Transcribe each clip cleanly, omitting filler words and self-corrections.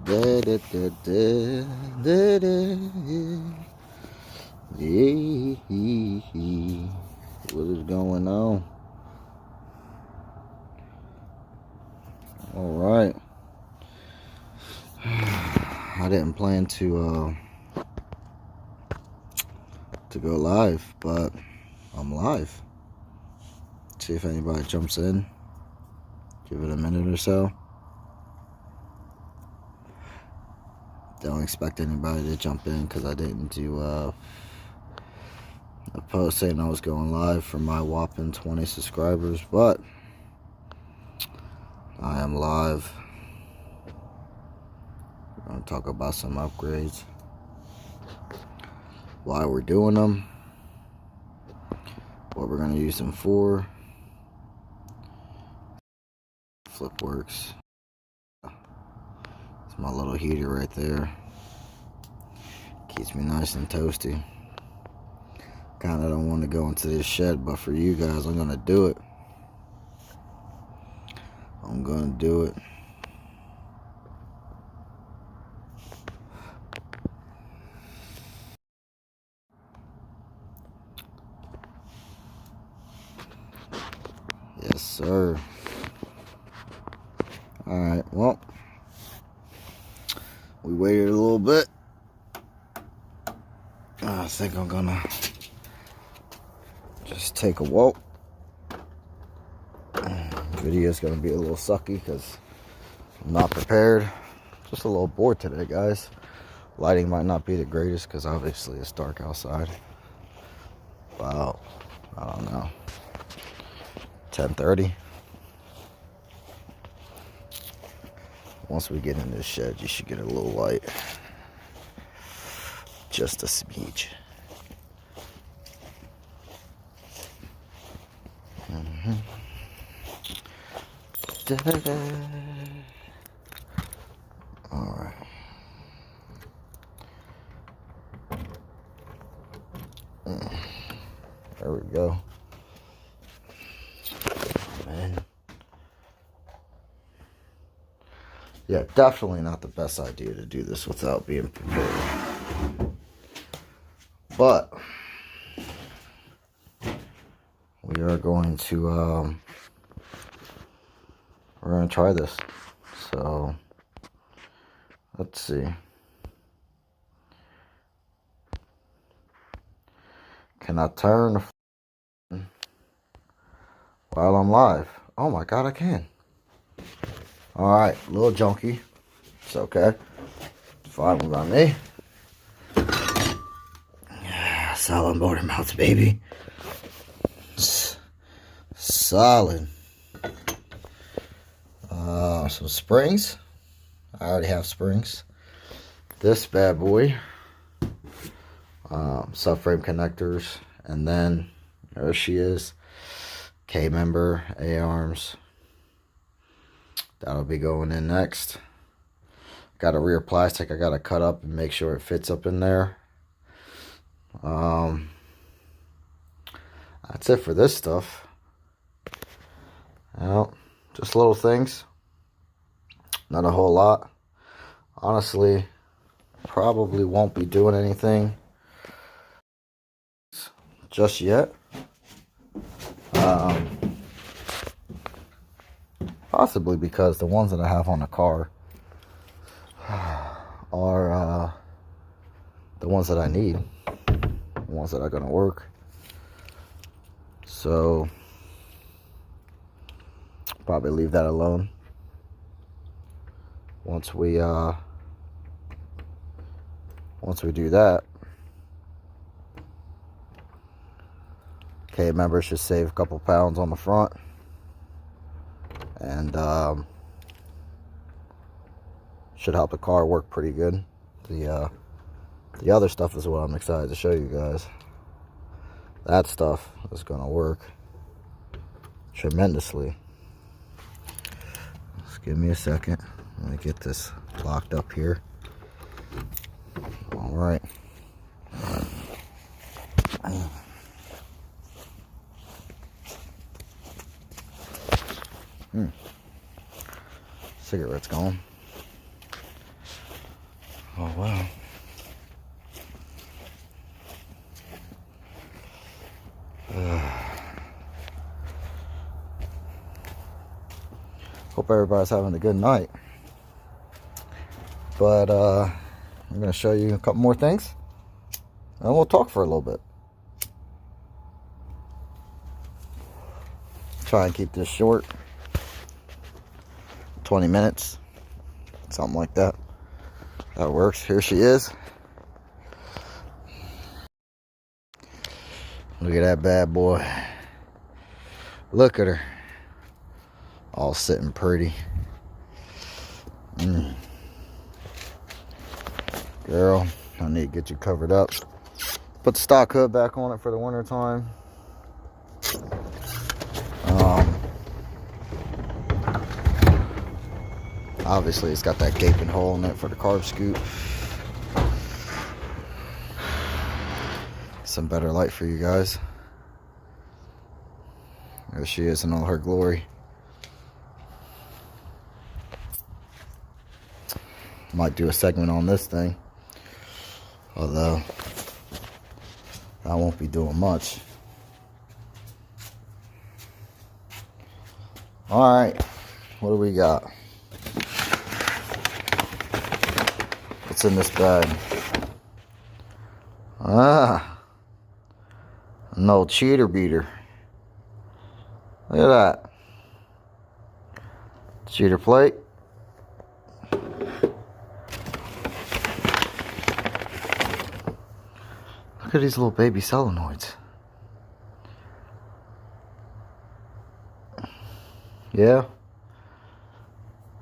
Da, da, da, da, da, da. Yeah. What is going on? All right. I didn't plan to go live, but I'm live. See if anybody jumps in. Give it a minute or so. Don't expect anybody to jump in because I didn't do a post saying I was going live for my whopping 20 subscribers, but I am live. We're going to talk about some upgrades, why we're doing them, what we're going to use them for. Flip works. It's my little heater right there. Keeps me nice and toasty. Kind of don't want to go into this shed, but for you guys, I'm going to do it. I'm going to do it. Yes, sir. Alright, well, we waited a little bit. I think I'm gonna just take a walk. Video's gonna be a little sucky because I'm not prepared. Just a little bored today, guys. Lighting might not be the greatest because obviously it's dark outside. About, I don't know, 10:30. Once we get in this shed, you should get a little light. Just a smidge. All right. There we go. Man. Yeah, definitely not the best idea to do this without being prepared. But we are going to we're going to try this. So let's see. Can I turn while I'm live? Oh my god, I can. Alright, little junky. It's okay. Fine by me. Yeah, solid motor mounts, baby. Solid. Some springs. I already have springs. This bad boy. Subframe connectors. And then, there she is. K-member, A-arms. That'll be going in next. Got a rear plastic I gotta cut up and make sure it fits up in there. That's it for this stuff. Well, just little things. Not a whole lot. Honestly, probably won't be doing anything just yet. Possibly because the ones that I have on the car are the ones that I need, the ones that are going to work. So probably leave that alone. Once we do that, K-member should save a couple pounds on the front, and should help the car work pretty good. The other stuff is what I'm excited to show you guys. That stuff is gonna work tremendously. Just give me a second. Let me get this locked up here. All right. Cigarette's gone. Oh, wow. Hope everybody's having a good night. But I'm going to show you a couple more things, and we'll talk for a little bit. Try and keep this short. 20 minutes. Something like that. That works. Here she is. Look at that bad boy. Look at her. All sitting pretty. Girl, I need to get you covered up. Put the stock hood back on it for the winter time. Obviously, it's got that gaping hole in it for the carb scoop. Some better light for you guys. There she is in all her glory. Might do a segment on this thing, although I won't be doing much. Alright, what do we got? What's in this bag? An old cheater beater. Look at that. Cheater plate. Look at these little baby solenoids. Yeah.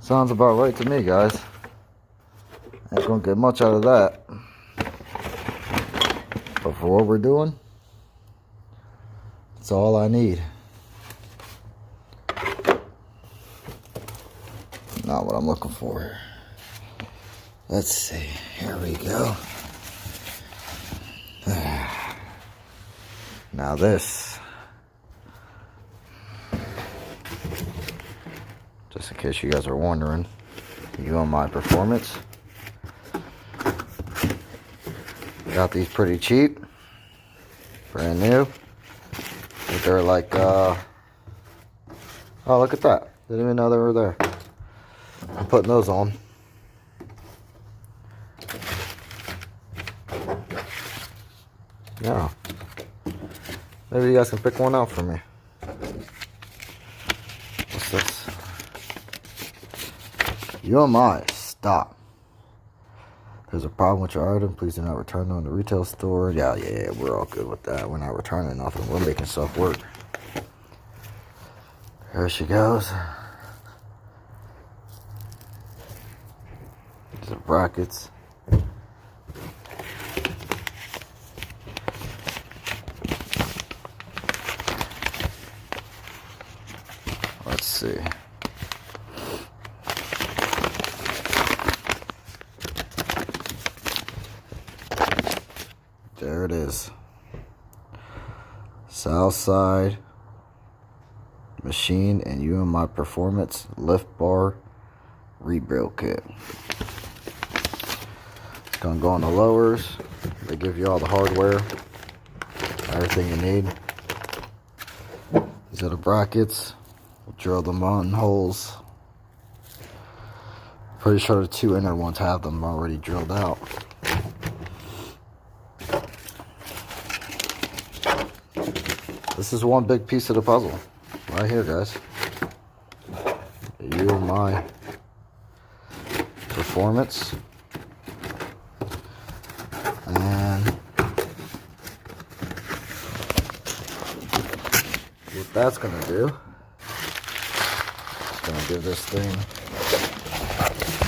Sounds about right to me, guys. Ain't gonna get much out of that. But for what we're doing, it's all I need. Not what I'm looking for. Let's see. Here we go. Now this, just in case you guys are wondering, UMI Performance. Got these pretty cheap, brand new. But they're like, oh, look at that. Didn't even know they were there. I'm putting those on. Yeah. Maybe you guys can pick one out for me. What's this? UMI, stop. There's a problem with your item. Please do not return it in the retail store. Yeah, we're all good with that. We're not returning nothing. We're making stuff work. There she goes. These are brackets. Let's see. There it is. Southside Machine and UMI Performance Lift Bar Rebuild Kit. It's gonna go on the lowers. They give you all the hardware, everything you need. These are the brackets. We'll drill them on holes. Pretty sure the two inner ones have them already drilled out. This is one big piece of the puzzle. Right here, guys. UMI Performance. And what that's going to do, it's going to give this thing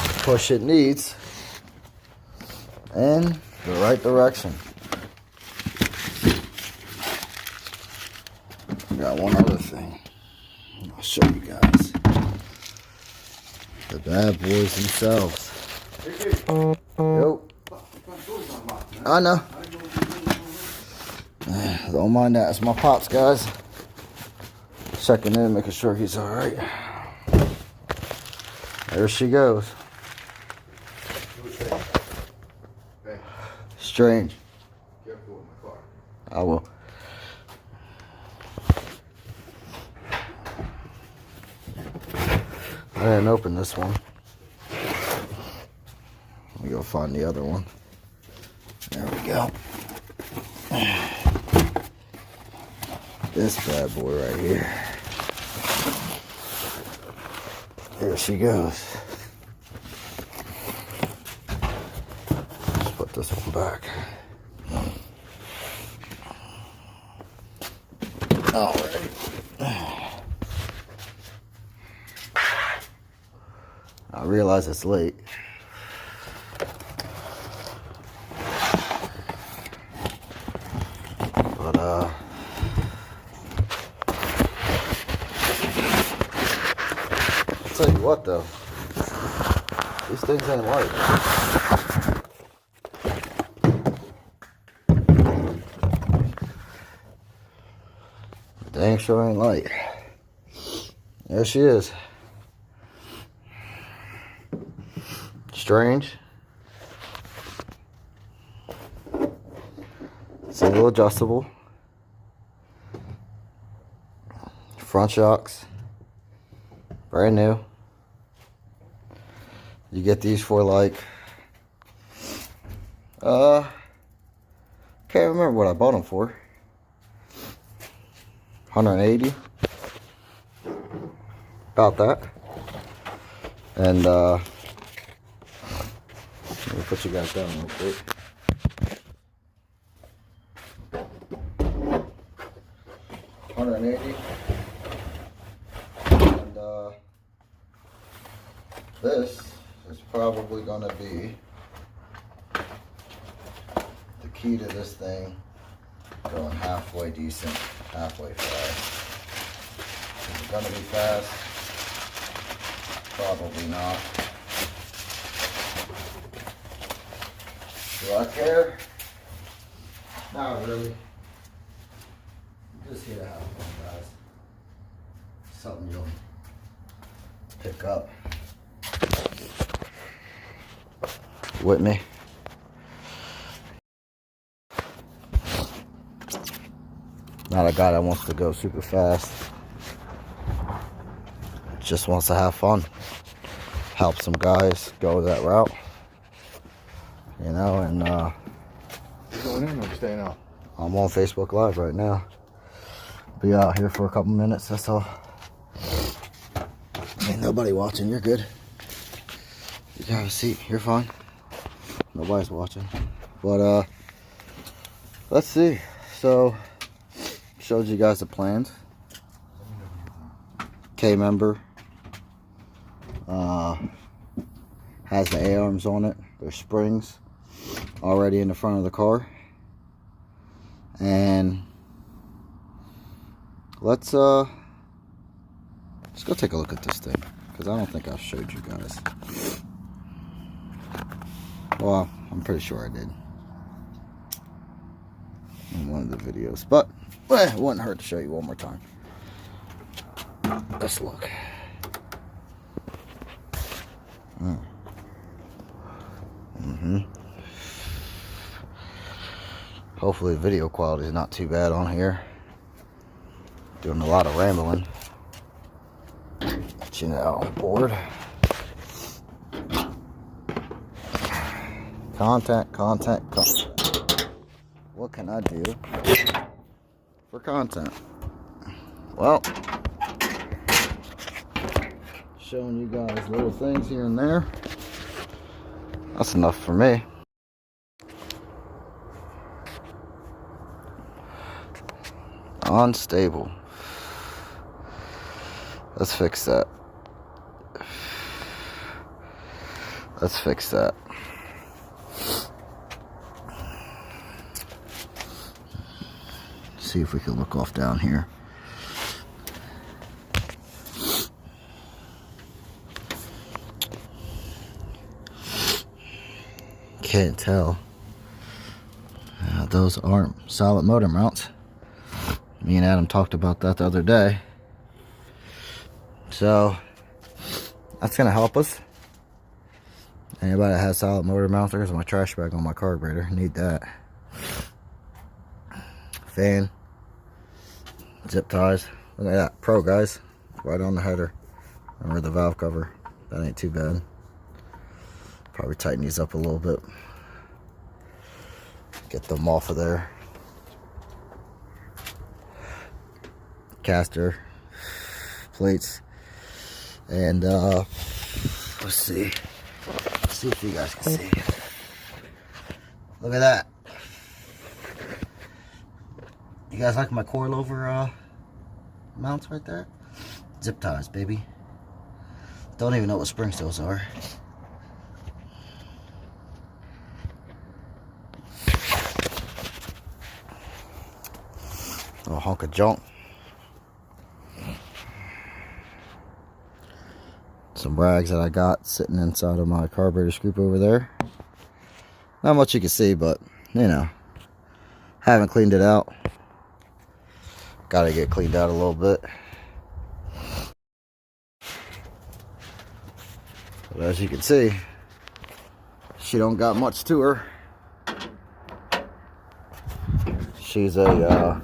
the push it needs in the right direction. Got one other thing I'll show you guys. The bad boys themselves. Yo. I know. Don't mind that. It's my pops, guys. Checking in, making sure he's alright. There she goes. Strange. Careful with my car. I will. I didn't open this one. Let me go find the other one. There we go. This bad boy right here. There she goes. Let's put this one back. Alright. I realize it's late. But I'll tell you what though. These things ain't light. Dang sure ain't light. There she is. Strange. Single adjustable. Front shocks. Brand new. You get these for like can't remember what I bought them for. 180. About that. And let me put you guys down real quick. $180. And this is probably gonna be the key to this thing going halfway decent, halfway fast. Is it gonna be fast? Probably not. Do I care? Not really. I'm just here to have fun, guys. Something you'll pick up with me. Not a guy that wants to go super fast. Just wants to have fun. Help some guys go that route. You know, and You going in or you staying out? I'm on Facebook Live right now. Be out here for a couple minutes, that's all. Ain't nobody watching, you're good. You can have a seat, you're fine. Nobody's watching. But let's see. So showed you guys the plans. K member. Has the A-arms on it. There's springs already in the front of the car. And let's go take a look at this thing, because I don't think I've showed you guys. Well, I'm pretty sure I did in one of the videos, but it wouldn't hurt to show you one more time. Let's look. Hopefully the video quality is not too bad on here. Doing a lot of rambling. But you know, I'm bored. Content. What can I do for content? Well, showing you guys little things here and there. That's enough for me. Unstable. Let's fix that. Let's fix that. See if we can look off down here. Can't tell. Those aren't solid motor mounts. Me and Adam talked about that the other day. So that's gonna help us. Anybody that has solid motor mount, there's my trash bag on my carburetor. Need that. Fan. Zip ties. Look at that. Pro, guys. Right on the header. Or the valve cover. That ain't too bad. Probably tighten these up a little bit. Get them off of there. Caster. Plates. And, let's see. Let's see if you guys can see. Look at that. You guys like my coilover mounts right there? Zip ties, baby. Don't even know what spring seals are. A hunk of junk. Some rags that I got sitting inside of my carburetor scoop over there. Not much you can see, but you know, haven't cleaned it out. Gotta get cleaned out a little bit. But as you can see, she don't got much to her. She's a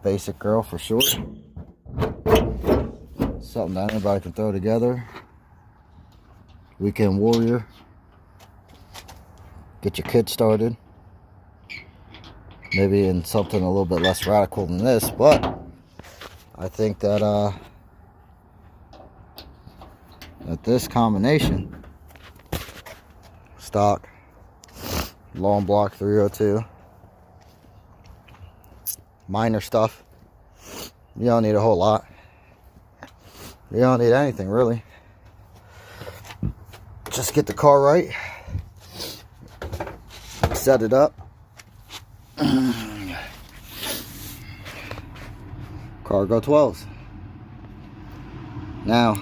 basic girl for sure. Something that anybody can throw together. Weekend warrior. Get your kid started. Maybe in something a little bit less radical than this, but I think that that this combination, stock, long block 302, minor stuff, you don't need a whole lot. You don't need anything really. Just get the car right, set it up. Cargo 12s. Now,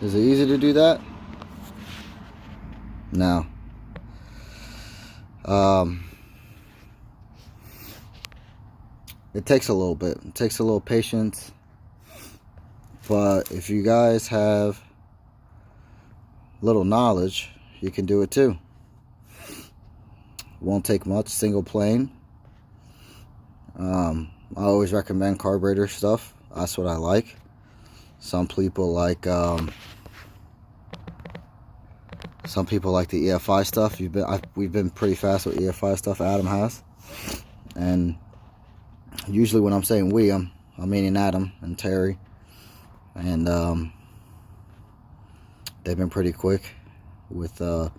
is it easy to do that? No. It takes a little bit. It takes a little patience. But if you guys have little knowledge, you can do it too. Won't take much. Single plane. I always recommend carburetor stuff. That's what I like. Some people like the EFI stuff. We've been pretty fast with EFI stuff. Adam has, and usually when I'm saying we, I'm meaning Adam and Terry, and they've been pretty quick with the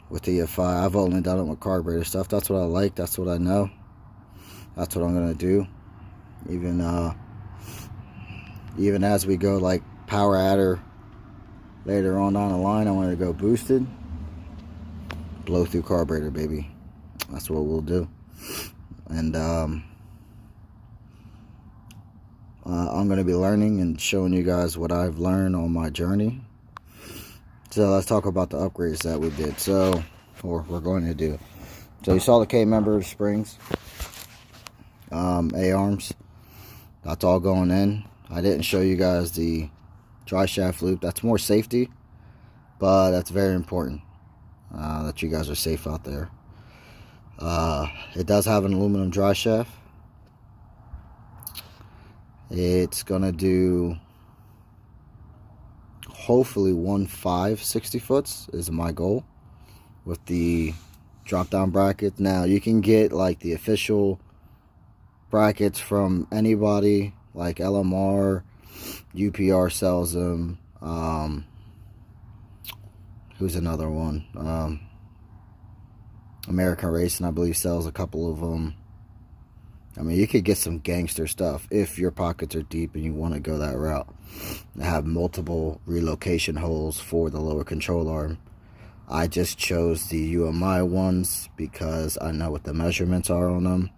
EFI. I've only done it with carburetor stuff. That's what I like. That's what I know. That's what I'm gonna do. Even as we go like power adder later on down the line, I want to go boosted. Blow through carburetor, baby. That's what we'll do. And I'm gonna be learning and showing you guys what I've learned on my journey. So let's talk about the upgrades that we did. Or we're going to do. So you saw the K-member springs. A-arms, that's all going in. I didn't show you guys the dry shaft loop. That's more safety, but that's very important that you guys are safe out there. It does have an aluminum dry shaft. It's gonna do hopefully 1.5 60 foots is my goal with the drop down bracket. Now you can get like the official brackets from anybody, like LMR, UPR sells them. Who's another one? American Racing, I believe, sells a couple of them. I mean, you could get some gangster stuff if your pockets are deep and you want to go that route. They have multiple relocation holes for the lower control arm. I just chose the UMI ones because I know what the measurements are on them.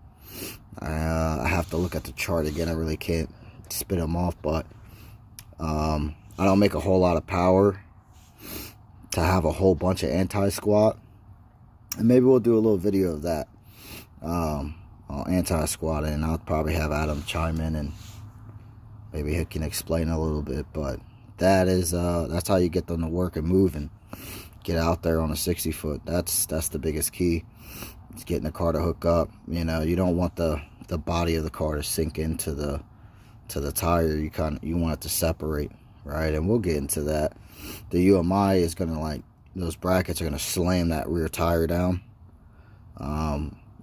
I have to look at the chart again. I really can't spit them off, but I don't make a whole lot of power to have a whole bunch of anti-squat, and maybe we'll do a little video of that anti-squat, and I'll probably have Adam chime in and maybe he can explain a little bit. But that's how you get them to work and move and get out there on a 60 foot. That's the biggest key. It's getting the car to hook up. You know, you don't want the body of the car to sink into the tire. You want it to separate, right? And we'll get into that. The UMI is gonna, like, those brackets are gonna slam that rear tire down,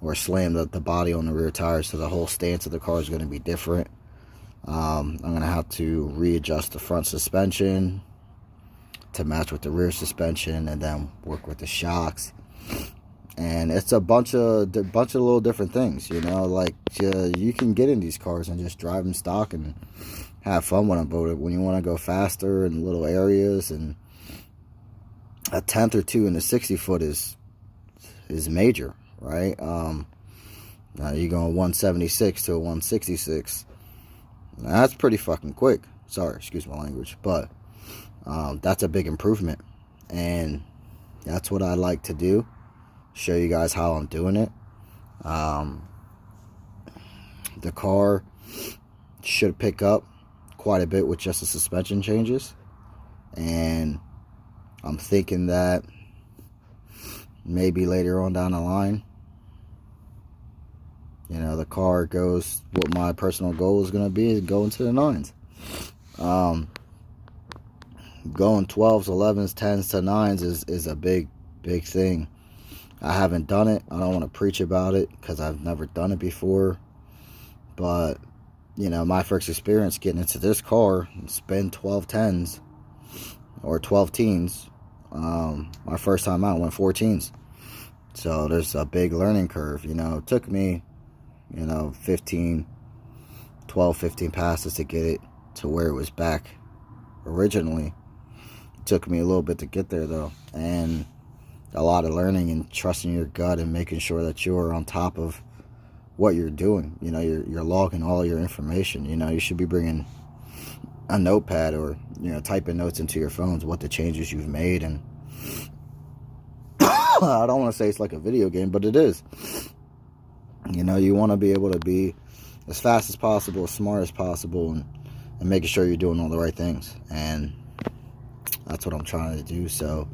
or slam the body on the rear tire, so the whole stance of the car is gonna be different. I'm gonna have to readjust the front suspension to match with the rear suspension, and then work with the shocks. And it's a bunch of little different things, you know. Like, you can get in these cars and just drive them stock and have fun with them. But when you want to go faster in little areas, and a tenth or two in the 60 foot is major, right? Now you're going 176 to a 166. That's pretty fucking quick. Sorry, excuse my language, but that's a big improvement, and that's what I like to do. Show you guys how I'm doing it. The car should pick up quite a bit with just the suspension changes, and I'm thinking that maybe later on down the line, you know, the car goes, what my personal goal is going to be is going to the 9s. Going 12s, 11s, 10s to 9s is a big thing. I haven't done it. I don't want to preach about it because I've never done it before. But, you know, my first experience getting into this car, it's been 12 10s or 12 teens. My first time out went 14s. So there's a big learning curve. You know, it took me, you know, 12, 15 passes to get it to where it was back originally. It took me a little bit to get there, though. And a lot of learning and trusting your gut and making sure that you're on top of what you're doing. You know, you're logging all your information. You know, you should be bringing a notepad, or, you know, typing notes into your phones, what the changes you've made. And I don't want to say it's like a video game, but it is. You know, you want to be able to be as fast as possible, as smart as possible, and making sure you're doing all the right things. And that's what I'm trying to do. So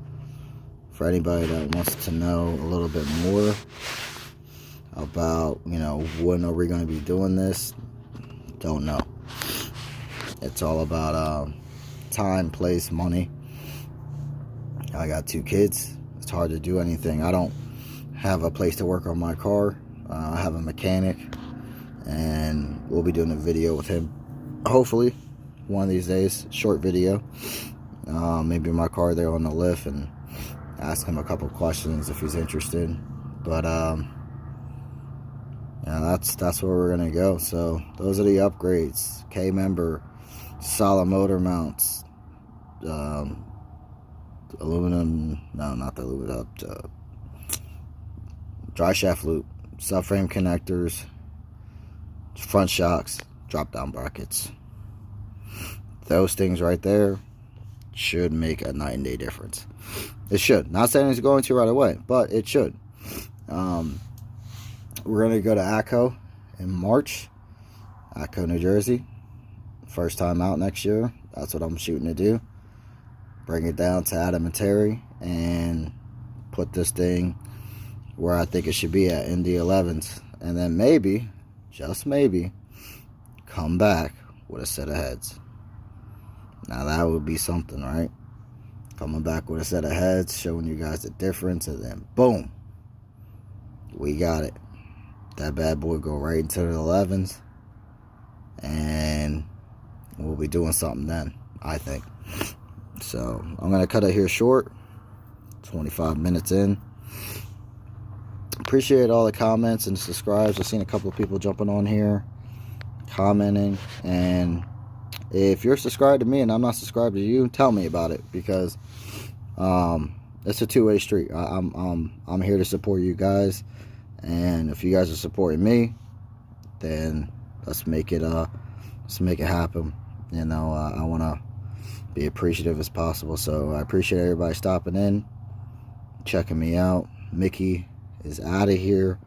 for anybody that wants to know a little bit more about, you know, when are we going to be doing this, don't know. It's all about time, place, money. I got 2 kids. It's hard to do anything. I don't have a place to work on my car. I have a mechanic, and we'll be doing a video with him, hopefully one of these days. Short video, maybe my car there on the lift, and ask him a couple questions if he's interested. But yeah, that's where we're gonna go. So those are the upgrades: K member, solid motor mounts, aluminum, no, not the aluminum, dry shaft loop, subframe connectors, front shocks, drop down brackets. Those things right there should make a night and day difference. It should. Not saying it's going to right away, but it should. We're going to go to ACO in March. ACO, New Jersey. First time out next year. That's what I'm shooting to do. Bring it down to Adam and Terry and put this thing where I think it should be at, in the 11s. And then maybe, just maybe, come back with a set of heads. Now that would be something, right? Coming back with a set of heads, showing you guys the difference, and then boom, we got it. That bad boy go right into the 11s, and we'll be doing something then, I think. So I'm gonna cut it here short. 25 minutes in. Appreciate all the comments and subscribes. I've seen a couple of people jumping on here, commenting, and if you're subscribed to me and I'm not subscribed to you, tell me about it, because it's a two-way street. I'm here to support you guys, and if you guys are supporting me, then let's make it happen. You know, I want to be appreciative as possible. So I appreciate everybody stopping in, checking me out. Mickey is out of here.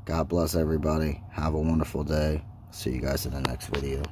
God bless everybody. Have a wonderful day. See you guys in the next video.